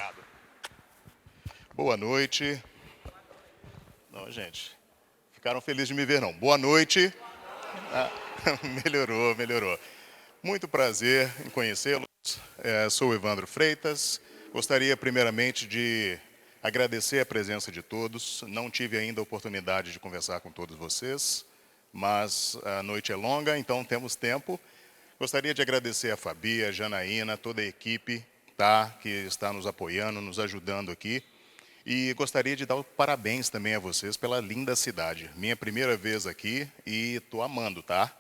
Obrigado. Boa noite. Não, gente, ficaram felizes de me ver, não. Boa noite. Ah, melhorou, melhorou. Muito prazer em conhecê-los. Sou o Evandro Freitas. Gostaria primeiramente de agradecer a presença de todos. Não tive ainda a oportunidade de conversar com todos vocês, mas a noite é longa, então temos tempo. Gostaria de agradecer a Fabi, a Janaína, toda a equipe que está nos apoiando, nos ajudando aqui. E gostaria de dar parabéns também a vocês pela linda cidade. Minha primeira vez aqui e estou amando, tá?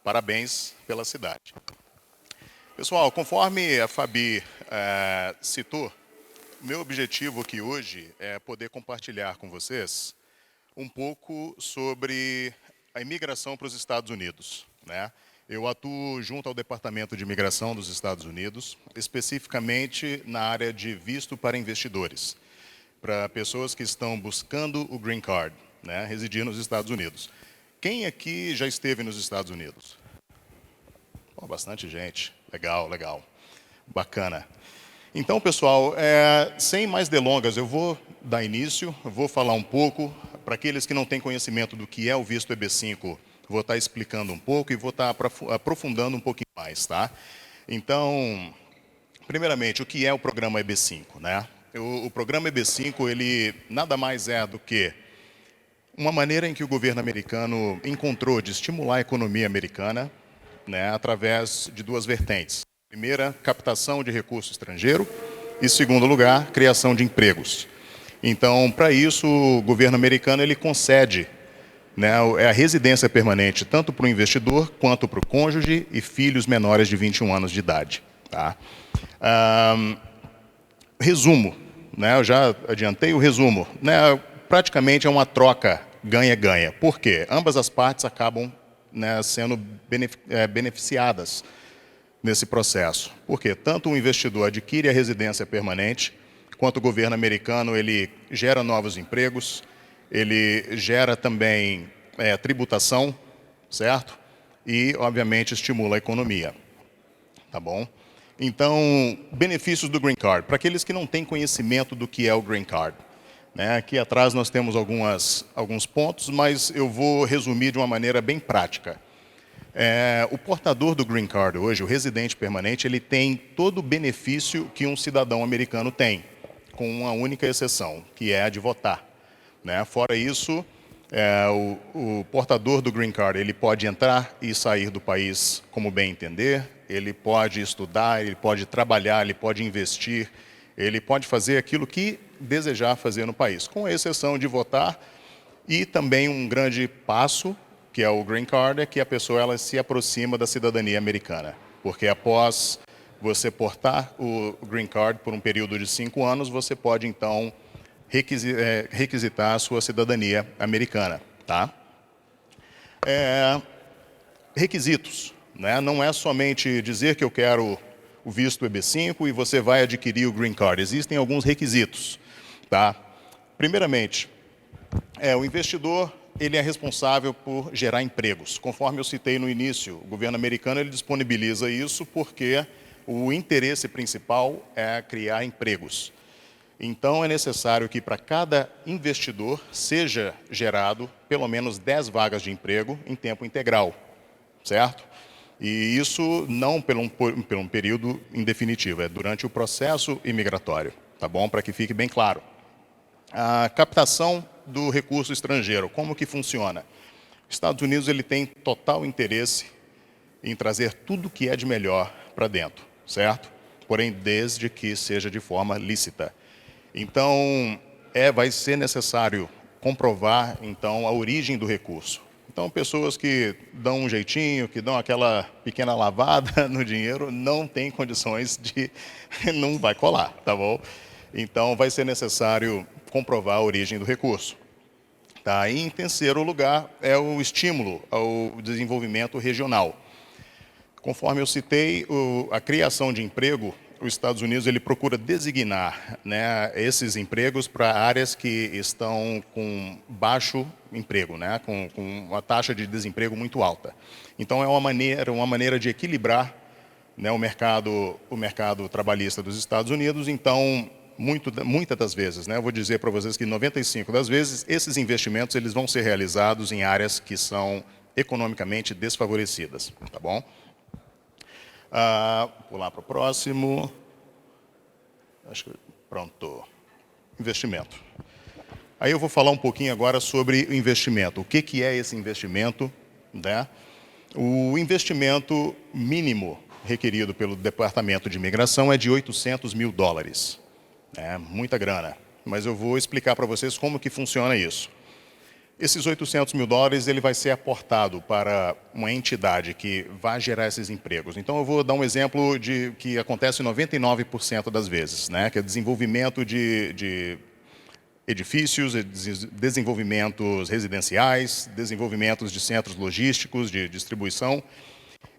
Parabéns pela cidade. Pessoal, conforme a Fabi citou, meu objetivo aqui hoje é poder compartilhar com vocês um pouco sobre a imigração para os Estados Unidos, né? Eu atuo junto ao Departamento de Imigração dos Estados Unidos, especificamente na área de visto para investidores, para pessoas que estão buscando o Green Card, né, residir nos Estados Unidos. Quem aqui já esteve nos Estados Unidos? Oh, bastante gente. Legal, legal. Bacana. Então, pessoal, sem mais delongas, eu vou dar início, eu vou falar um pouco. Para aqueles que não têm conhecimento do que é o visto EB5, vou estar explicando um pouco e vou estar aprofundando um pouquinho mais, tá? Então, primeiramente, o que é o programa EB5, né? O programa EB5, ele nada mais é do que uma maneira em que o governo americano encontrou de estimular a economia americana, né, através de duas vertentes. Primeira, captação de recurso estrangeiro e, segundo lugar, criação de empregos. Então, para isso, o governo americano ele concede, né, a residência permanente tanto para o investidor quanto para o cônjuge e filhos menores de 21 anos de idade. Tá? Resumo, né, eu já adiantei o resumo. Né, praticamente é uma troca ganha-ganha. Por quê? Ambas as partes acabam, né, sendo beneficiadas nesse processo. Porque tanto o investidor adquire a residência permanente, quanto o governo americano ele gera novos empregos, ele gera também tributação, certo? E, obviamente, estimula a economia. Tá bom? Então, benefícios do Green Card. Para aqueles que não têm conhecimento do que é o Green Card, né? Aqui atrás nós temos alguns pontos, mas eu vou resumir de uma maneira bem prática. O portador do Green Card hoje, o residente permanente, ele tem todo o benefício que um cidadão americano tem, com uma única exceção, que é a de votar. Né? Fora isso, o portador do Green Card ele pode entrar e sair do país como bem entender, ele pode estudar, ele pode trabalhar, ele pode investir, ele pode fazer aquilo que desejar fazer no país, com exceção de votar. E também um grande passo, que é o Green Card, é que a pessoa ela se aproxima da cidadania americana. Porque após você portar o Green Card por um período de 5 anos, você pode, então, requisitar a sua cidadania americana. Tá? Requisitos. Né? Não é somente dizer que eu quero o visto EB5 e você vai adquirir o Green Card. Existem alguns requisitos. Tá? Primeiramente, o investidor ele é responsável por gerar empregos. Conforme eu citei no início, o governo americano ele disponibiliza isso porque o interesse principal é criar empregos. Então, é necessário que para cada investidor seja gerado pelo menos 10 vagas de emprego em tempo integral, certo? E isso não por um período indefinitivo, é durante o processo imigratório, tá bom? Para que fique bem claro. A captação do recurso estrangeiro, como que funciona? Os Estados Unidos ele tem total interesse em trazer tudo que é de melhor para dentro, certo? Porém, desde que seja de forma lícita. Então, vai ser necessário comprovar, então, a origem do recurso. Então, pessoas que dão um jeitinho, que dão aquela pequena lavada no dinheiro, não tem condições de... não vai colar, tá bom? Então, vai ser necessário comprovar a origem do recurso. Tá? E, em terceiro lugar, é o estímulo ao desenvolvimento regional. Conforme eu citei, a criação de emprego, os Estados Unidos ele procura designar, né, esses empregos para áreas que estão com baixo emprego, né, com uma taxa de desemprego muito alta. Então, é uma maneira de equilibrar, né, o mercado trabalhista dos Estados Unidos. Então, muitas das vezes, né, eu vou dizer para vocês que 95 das vezes, esses investimentos eles vão ser realizados em áreas que são economicamente desfavorecidas, tá bom? Pular para o próximo. Acho que pronto. Investimento. Aí eu vou falar um pouquinho agora sobre o investimento. O que é esse investimento, né? O investimento mínimo requerido pelo Departamento de Imigração é de $800 mil. É muita grana. Mas eu vou explicar para vocês como que funciona isso. Esses $800 mil ele vai ser aportado para uma entidade que vai gerar esses empregos. Então eu vou dar um exemplo de que acontece 99% das vezes, né? Que é desenvolvimento de edifícios, desenvolvimentos residenciais, desenvolvimentos de centros logísticos, de distribuição.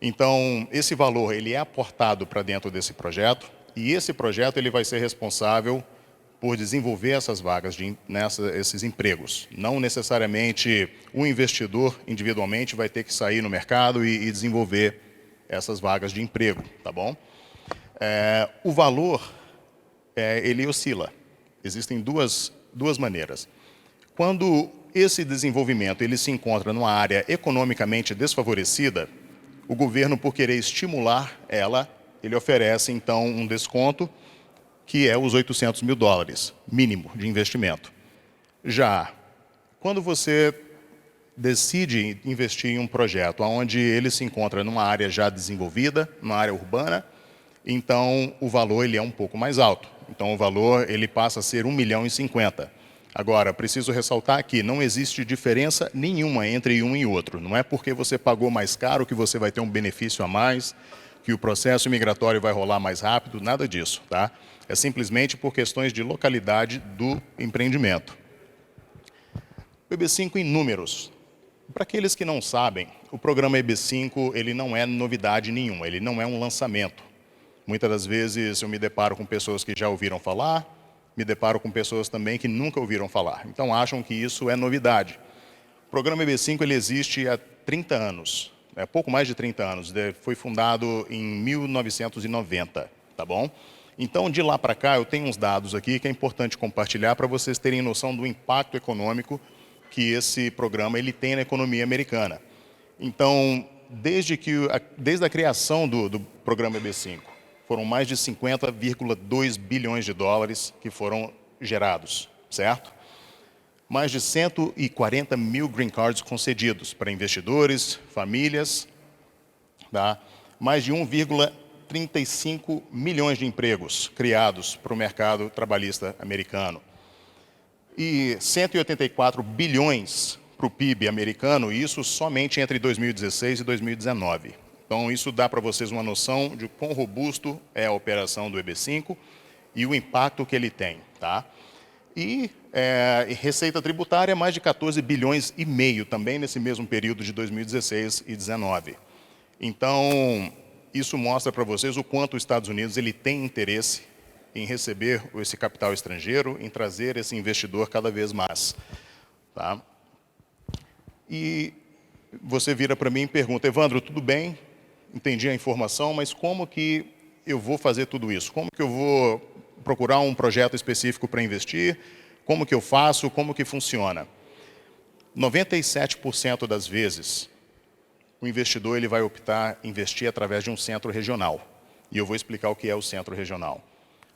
Então, esse valor ele é aportado para dentro desse projeto e esse projeto ele vai ser responsável por desenvolver essas vagas, esses empregos. Não necessariamente o investidor individualmente vai ter que sair no mercado e desenvolver essas vagas de emprego, tá bom? O valor, ele oscila. Existem duas maneiras. Quando esse desenvolvimento ele se encontra numa área economicamente desfavorecida, o governo, por querer estimular ela, ele oferece, então, um desconto, que é os $800 mil, mínimo de investimento. Já, quando você decide investir em um projeto onde ele se encontra numa área já desenvolvida, numa área urbana, então o valor ele é um pouco mais alto. Então o valor ele passa a ser $1,050 mil. Agora, preciso ressaltar aqui, não existe diferença nenhuma entre um e outro. Não é porque você pagou mais caro que você vai ter um benefício a mais, que o processo migratório vai rolar mais rápido, nada disso, tá? É simplesmente por questões de localidade do empreendimento. EB5 em números. Para aqueles que não sabem, o programa EB5 ele não é novidade nenhuma, ele não é um lançamento. Muitas das vezes eu me deparo com pessoas que já ouviram falar, me deparo com pessoas também que nunca ouviram falar. Então acham que isso é novidade. O programa EB5 ele existe há 30 anos, pouco mais de 30 anos, foi fundado em 1990, tá bom? Então, de lá para cá, eu tenho uns dados aqui que é importante compartilhar para vocês terem noção do impacto econômico que esse programa ele tem na economia americana. Então, desde a criação do programa EB5, foram mais de 50,2 bilhões de dólares que foram gerados, certo? Mais de 140 mil green cards concedidos para investidores, famílias, tá? Mais de 1,35 milhões de empregos criados para o mercado trabalhista americano. E 184 bilhões para o PIB americano, e isso somente entre 2016 e 2019. Então, isso dá para vocês uma noção de quão robusto é a operação do EB5 e o impacto que ele tem, tá? E receita tributária, mais de 14 bilhões e meio também nesse mesmo período de 2016 e 2019. Então, isso mostra para vocês o quanto os Estados Unidos ele tem interesse em receber esse capital estrangeiro, em trazer esse investidor cada vez mais. Tá? E você vira para mim e pergunta, Evandro, tudo bem, entendi a informação, mas como que eu vou fazer tudo isso? Como que eu vou procurar um projeto específico para investir? Como que eu faço? Como que funciona? 97% das vezes, o investidor ele vai optar em investir através de um centro regional. E eu vou explicar o que é o centro regional.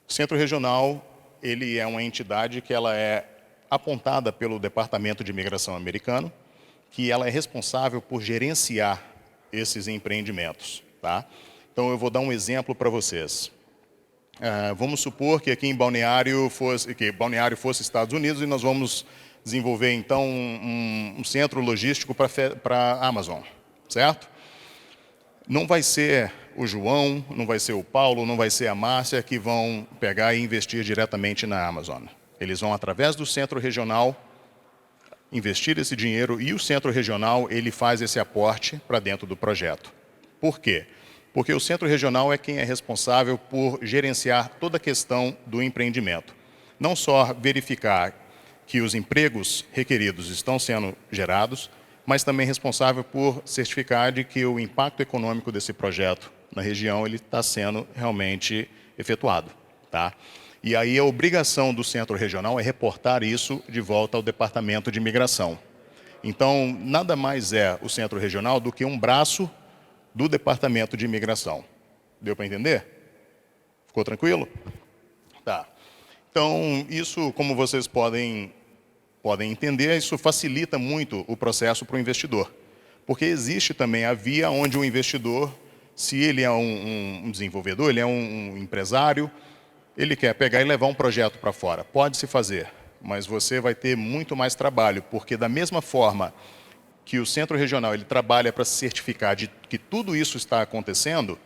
O centro regional ele é uma entidade que ela é apontada pelo Departamento de Imigração americano, que ela é responsável por gerenciar esses empreendimentos. Tá? Então, eu vou dar um exemplo para vocês. Vamos supor que aqui em Balneário fosse Estados Unidos e nós vamos desenvolver, então, um centro logístico para a Amazon, certo? Não vai ser o João, não vai ser o Paulo, não vai ser a Márcia que vão pegar e investir diretamente na Amazon. Eles vão, através do centro regional, investir esse dinheiro e o centro regional ele faz esse aporte para dentro do projeto. Por quê? Porque o centro regional é quem é responsável por gerenciar toda a questão do empreendimento. Não só verificar que os empregos requeridos estão sendo gerados, mas também responsável por certificar de que o impacto econômico desse projeto na região ele está sendo realmente efetuado. Tá? E aí a obrigação do centro regional é reportar isso de volta ao Departamento de Imigração. Então, nada mais é o centro regional do que um braço do Departamento de Imigração. Deu para entender? Ficou tranquilo? Tá. Então, isso, como vocês podem entender, isso facilita muito o processo para o investidor. Porque existe também a via onde o investidor, se ele é um desenvolvedor, ele é um empresário, ele quer pegar e levar um projeto para fora. Pode-se fazer, mas você vai ter muito mais trabalho, porque da mesma forma que o centro regional ele trabalha para se certificar de que tudo isso está acontecendo,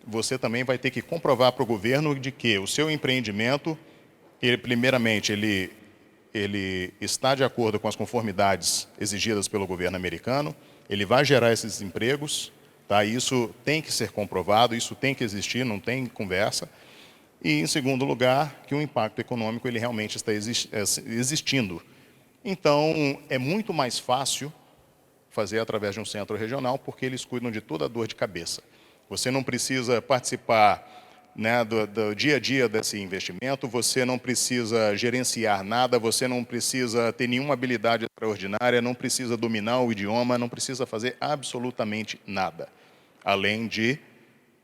você também vai ter que comprovar para o governo de que o seu empreendimento, primeiramente, ele está de acordo com as conformidades exigidas pelo governo americano, ele vai gerar esses empregos, tá? Isso tem que ser comprovado, isso tem que existir, não tem conversa. E, em segundo lugar, que o impacto econômico ele realmente está existindo. Então, é muito mais fácil fazer através de um centro regional, porque eles cuidam de toda a dor de cabeça. Você não precisa participar, né, do dia a dia desse investimento, você não precisa gerenciar nada, você não precisa ter nenhuma habilidade extraordinária, não precisa dominar o idioma, não precisa fazer absolutamente nada, além de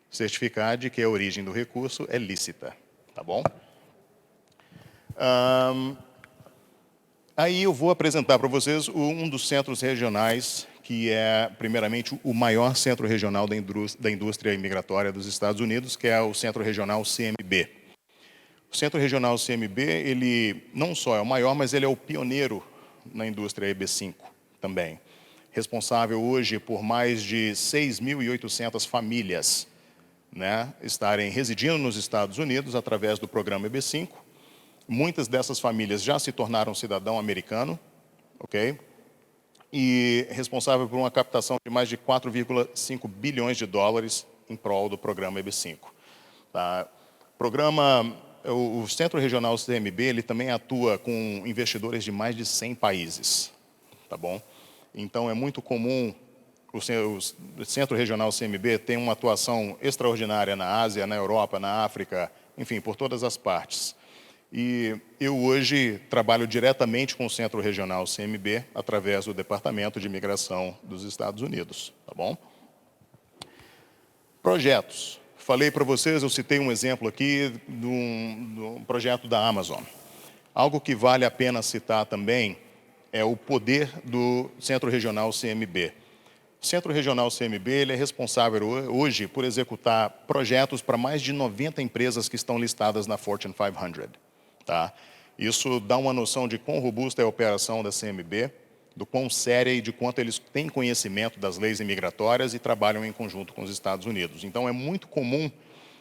certificar de que a origem do recurso é lícita, tá bom? Aí eu vou apresentar para vocês um dos centros regionais, que é, primeiramente, o maior centro regional da indústria imigratória dos Estados Unidos, que é o Centro Regional CMB. O Centro Regional CMB, ele não só é o maior, mas ele é o pioneiro na indústria EB5 também. Responsável hoje por mais de 6.800 famílias, né, estarem residindo nos Estados Unidos através do programa EB5. Muitas dessas famílias já se tornaram cidadão americano, ok? E responsável por uma captação de mais de 4,5 bilhões de dólares em prol do programa EB5. Tá? O Centro Regional CMB, ele também atua com investidores de mais de 100 países, tá bom? Então é muito comum o Centro Regional CMB ter uma atuação extraordinária na Ásia, na Europa, na África, enfim, por todas as partes. E eu hoje trabalho diretamente com o Centro Regional CMB através do Departamento de Imigração dos Estados Unidos, tá bom? Projetos. Falei para vocês, eu citei um exemplo aqui de um projeto da Amazon. Algo que vale a pena citar também é o poder do Centro Regional CMB. O Centro Regional CMB ele é responsável hoje por executar projetos para mais de 90 empresas que estão listadas na Fortune 500. Tá? Isso dá uma noção de quão robusta é a operação da CMB, do quão séria e de quanto eles têm conhecimento das leis imigratórias e trabalham em conjunto com os Estados Unidos. Então, é muito comum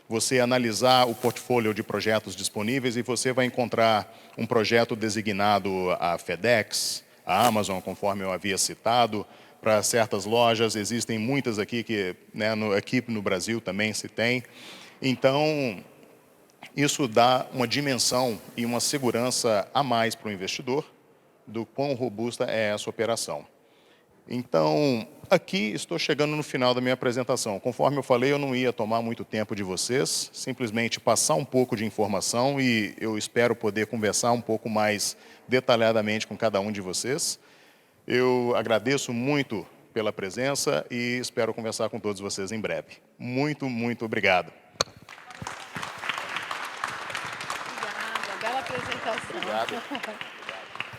você analisar o portfólio de projetos disponíveis e você vai encontrar um projeto designado a FedEx, a Amazon, conforme eu havia citado, para certas lojas, existem muitas aqui que, né, aqui no Brasil também se tem. Então, isso dá uma dimensão e uma segurança a mais para o investidor do quão robusta é essa operação. Então, aqui estou chegando no final da minha apresentação. Conforme eu falei, eu não ia tomar muito tempo de vocês, simplesmente passar um pouco de informação e eu espero poder conversar um pouco mais detalhadamente com cada um de vocês. Eu agradeço muito pela presença e espero conversar com todos vocês em breve. Muito, muito obrigado. Obrigada, bela apresentação. Obrigado.